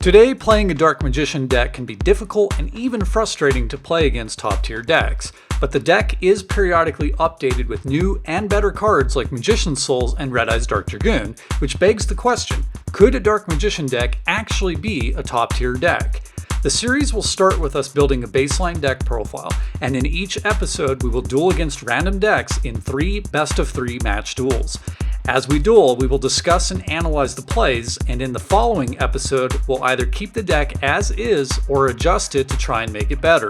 Today, playing a Dark Magician deck can be difficult and even frustrating to play against top-tier decks, but the deck is periodically updated with new and better cards like Magician's Souls and Red Eye's Dark Dragoon, which begs the question, could a Dark Magician deck actually be a top-tier deck? The series will start with us building a baseline deck profile, and in each episode we will duel against random decks in 3 best-of-3 match duels. As we duel, we will discuss and analyze the plays, and in the following episode, we'll either keep the deck as is or adjust it to try and make it better.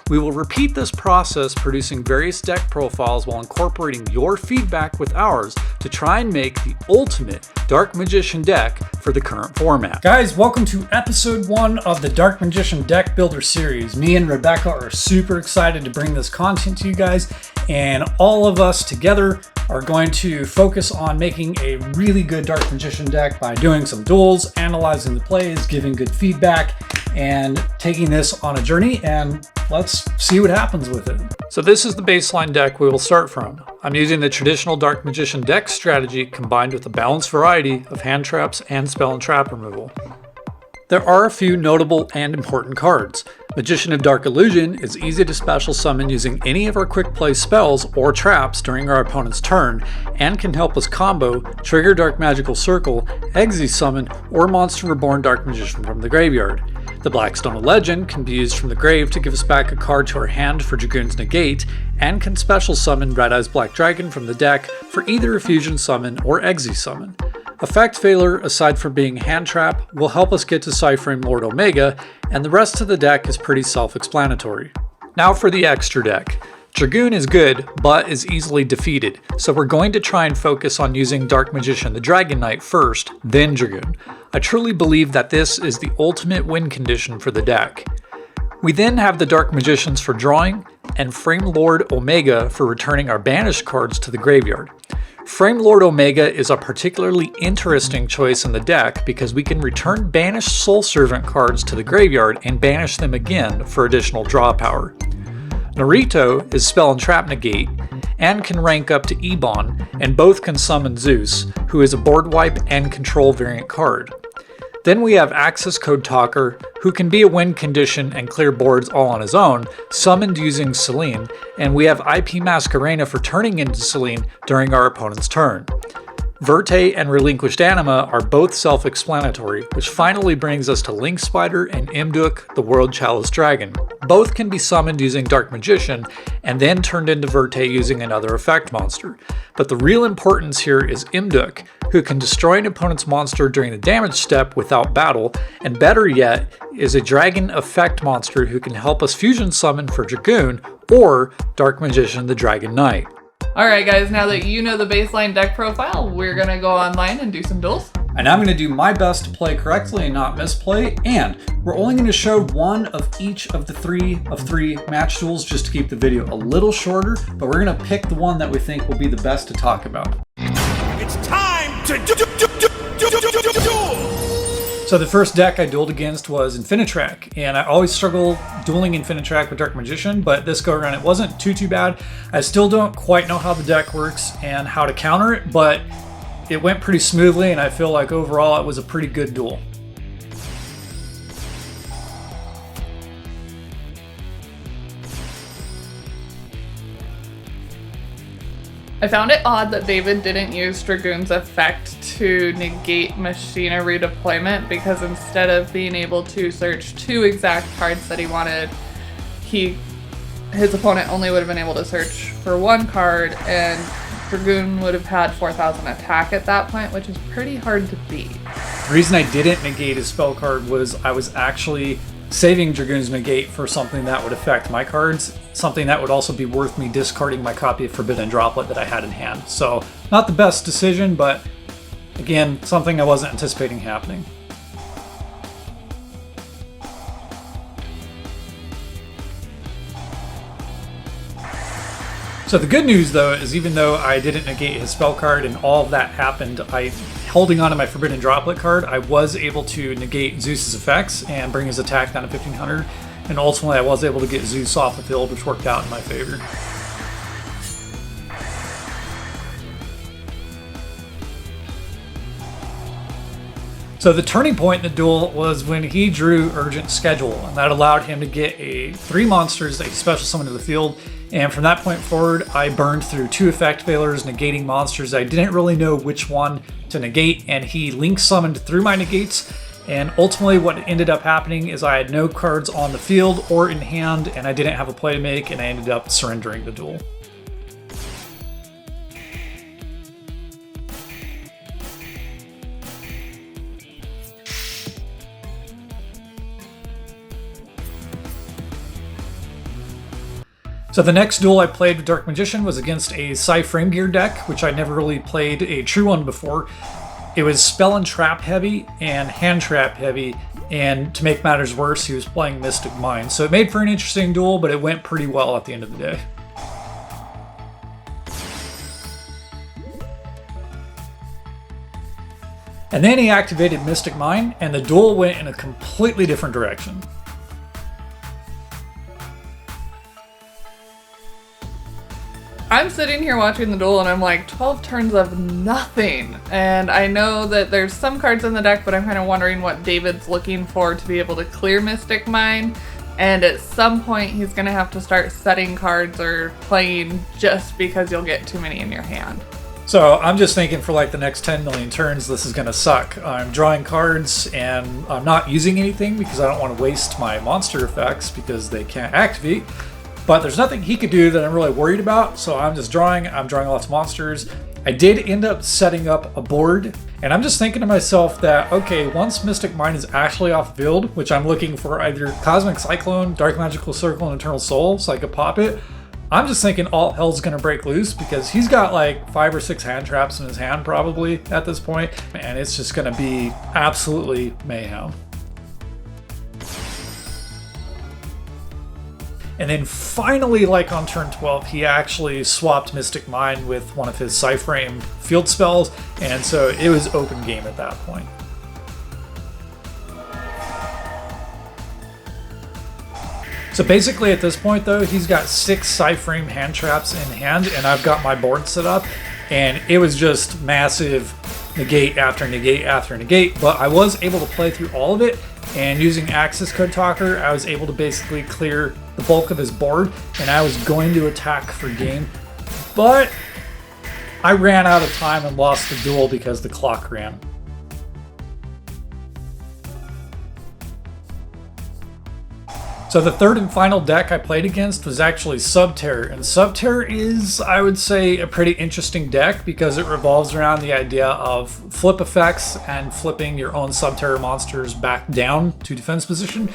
We will repeat this process, producing various deck profiles while incorporating your feedback with ours to try and make the ultimate Dark Magician deck for the current format. Guys, welcome to episode 1 of the Dark Magician Deck Builder series. Me and Rebecca are super excited to bring this content to you guys, and all of us together are going to focus on making a really good Dark Magician deck by doing some duels, analyzing the plays, giving good feedback, and taking this on a journey, and let's see what happens with it. So this is the baseline deck we will start from. I'm using the traditional Dark Magician deck strategy combined with a balanced variety of hand traps and spell and trap removal. There are a few notable and important cards. Magician of Dark Illusion is easy to special summon using any of our quick play spells or traps during our opponent's turn, and can help us combo, trigger Dark Magical Circle, Exi summon, or Monster Reborn Dark Magician from the graveyard. The Blackstone of Legend can be used from the grave to give us back a card to our hand for Dragoon's Negate, and can special summon Red Eye's Black Dragon from the deck for either a Fusion Summon or Exi Summon. Effect Failure, aside from being hand trap, will help us get to PSY-Frame Lord Omega, and the rest of the deck is pretty self-explanatory. Now for the extra deck. Dragoon is good, but is easily defeated, so we're going to try and focus on using Dark Magician the Dragon Knight first, then Dragoon. I truly believe that this is the ultimate win condition for the deck. We then have the Dark Magicians for drawing, and Frame Lord Omega for returning our banished cards to the graveyard. Frame Lord Omega is a particularly interesting choice in the deck because we can return banished Soul Servant cards to the graveyard and banish them again for additional draw power. Naruto is Spell and Trap Negate and can rank up to Ebon, and both can summon Zeus, who is a board wipe and control variant card. Then we have Access Code Talker, who can be a win condition and clear boards all on his own, summoned using Selene, and we have IP Masquerena for turning into Selene during our opponent's turn. Verte and Relinquished Anima are both self-explanatory, which finally brings us to Link Spider and Imduk, the World Chalice Dragon. Both can be summoned using Dark Magician, and then turned into Verte using another effect monster. But the real importance here is Imduk, who can destroy an opponent's monster during the damage step without battle, and better yet, is a dragon effect monster who can help us fusion summon for Dragoon or Dark Magician the Dragon Knight. Alright guys, now that you know the baseline deck profile, we're gonna go online and do some duels. And I'm going to do my best to play correctly and not misplay, and we're only going to show one of each of the 3 of 3 match duels just to keep the video a little shorter, but we're going to pick the one that we think will be the best to talk about. It's time to duel! So the first deck I dueled against was Infinitrack, and I always struggle dueling Infinitrack with Dark Magician, but this go around it wasn't too bad. I still don't quite know how the deck works and how to counter it, but it went pretty smoothly, and I feel like overall it was a pretty good duel. I found it odd that David didn't use Dragoon's effect to negate Machinery Deployment, because instead of being able to search 2 exact cards that he wanted, his opponent only would have been able to search for 1 card, and Dragoon would have had 4,000 attack at that point, which is pretty hard to beat. The reason I didn't negate his spell card was I was actually saving Dragoon's Negate for something that would affect my cards, something that would also be worth me discarding my copy of Forbidden Droplet that I had in hand. So not the best decision, but again, something I wasn't anticipating happening. So the good news though is, even though I didn't negate his spell card and all of that happened, holding on to my Forbidden Droplet card, I was able to negate Zeus's effects and bring his attack down to 1500, and ultimately I was able to get Zeus off the field, which worked out in my favor. So the turning point in the duel was when he drew Urgent Schedule, and that allowed him to get 3 monsters that he special summoned to the field. And from that point forward, I burned through 2 effect failures, negating monsters I didn't really know which one to negate, and he link summoned through my negates. And ultimately what ended up happening is I had no cards on the field or in hand, and I didn't have a play to make, and I ended up surrendering the duel. So the next duel I played with Dark Magician was against a PSY-Frame Gear deck, which I never really played a true one before. It was spell and trap heavy and hand trap heavy, and to make matters worse, he was playing Mystic Mind. So it made for an interesting duel, but it went pretty well at the end of the day. And then he activated Mystic Mind, and the duel went in a completely different direction. I'm sitting here watching the duel and I'm like, 12 turns of nothing. And I know that there's some cards in the deck, but I'm kind of wondering what David's looking for to be able to clear Mystic Mind. And at some point, he's going to have to start setting cards or playing just because you'll get too many in your hand. So I'm just thinking for like the next 10 million turns, this is going to suck. I'm drawing cards and I'm not using anything because I don't want to waste my monster effects because they can't activate. But there's nothing he could do that I'm really worried about, so I'm just drawing. I'm drawing lots of monsters. I did end up setting up a board, and I'm just thinking to myself that, okay, once Mystic Mind is actually off the field, which I'm looking for either Cosmic Cyclone, Dark Magical Circle, and Eternal Soul, so I could pop it, I'm just thinking all hell's gonna break loose because he's got like 5 or 6 hand traps in his hand probably at this point, and it's just gonna be absolutely mayhem. And then finally, like on turn 12, he actually swapped Mystic Mind with one of his PSY-Frame field spells, and so it was open game at that point. So basically at this point though, he's got 6 PSY-Frame hand traps in hand, and I've got my board set up, and it was just massive negate after negate after negate, but I was able to play through all of it, and using Access Code Talker, I was able to basically clear the bulk of his board, and I was going to attack for game, but I ran out of time and lost the duel because the clock ran. So the third and final deck I played against was actually Subterror, and Subterror is, I would say, a pretty interesting deck because it revolves around the idea of flip effects and flipping your own Subterror monsters back down to defense position.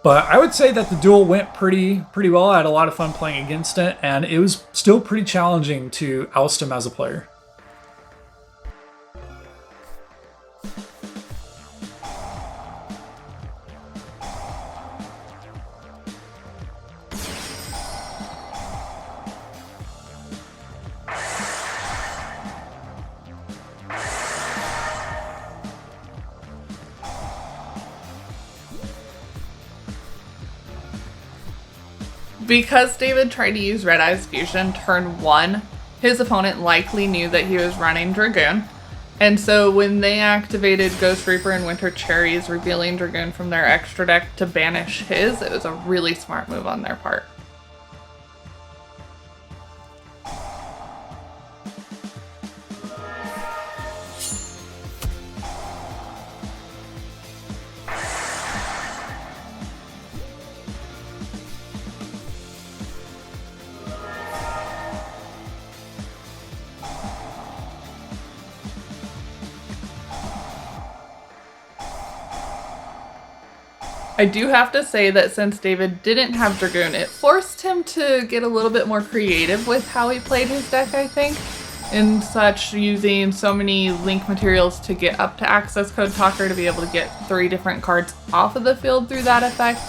But I would say that the duel went pretty well. I had a lot of fun playing against it, and it was still pretty challenging to oust him as a player. Because David tried to use Red Eyes Fusion turn 1, his opponent likely knew that he was running Dragoon. And so when they activated Ghost Reaper and Winter Cherries, revealing Dragoon from their extra deck to banish his, it was a really smart move on their part. I do have to say that since David didn't have Dragoon, it forced him to get a little bit more creative with how he played his deck, I think. In such using so many link materials to get up to Access Code Talker to be able to get 3 different cards off of the field through that effect.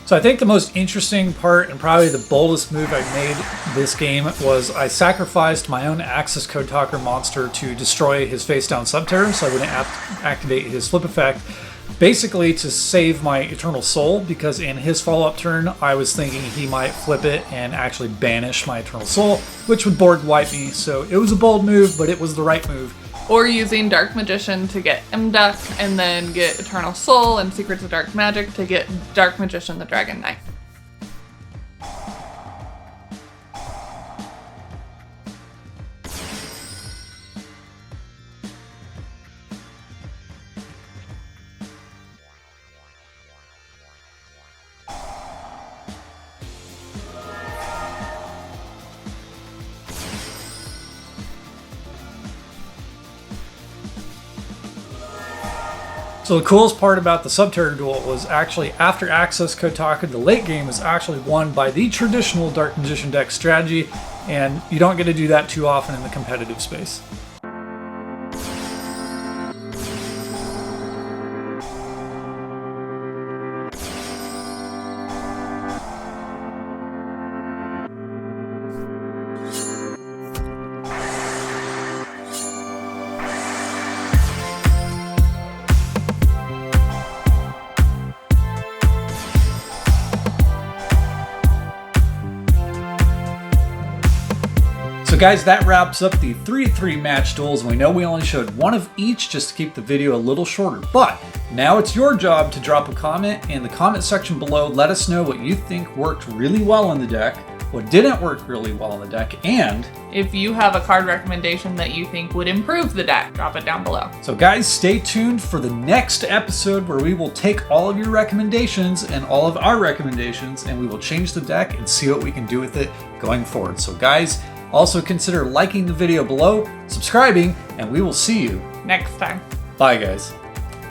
So I think the most interesting part and probably the boldest move I made this game was I sacrificed my own Axis Code Talker monster to destroy his face down Subterror so I wouldn't activate his flip effect. Basically to save my Eternal Soul, because in his follow-up turn I was thinking he might flip it and actually banish my Eternal Soul, which would board wipe me. So it was a bold move, but it was the right move. Or using Dark Magician to get Mduck and then get Eternal Soul and Secrets of Dark Magic to get Dark Magician the Dragon Knight. So the coolest part about the Subterror Duel was actually after Access Kotaku, the late game was actually won by the traditional Dark Magician deck strategy, and you don't get to do that too often in the competitive space. So guys, that wraps up the 3-3 match duels, and we know we only showed one of each just to keep the video a little shorter, but now it's your job to drop a comment in the comment section below. Let us know what you think worked really well in the deck, what didn't work really well in the deck, and if you have a card recommendation that you think would improve the deck, drop it down below. So guys, stay tuned for the next episode where we will take all of your recommendations and all of our recommendations and we will change the deck and see what we can do with it going forward. So guys, also consider liking the video below, subscribing, and we will see you Next time. Bye guys.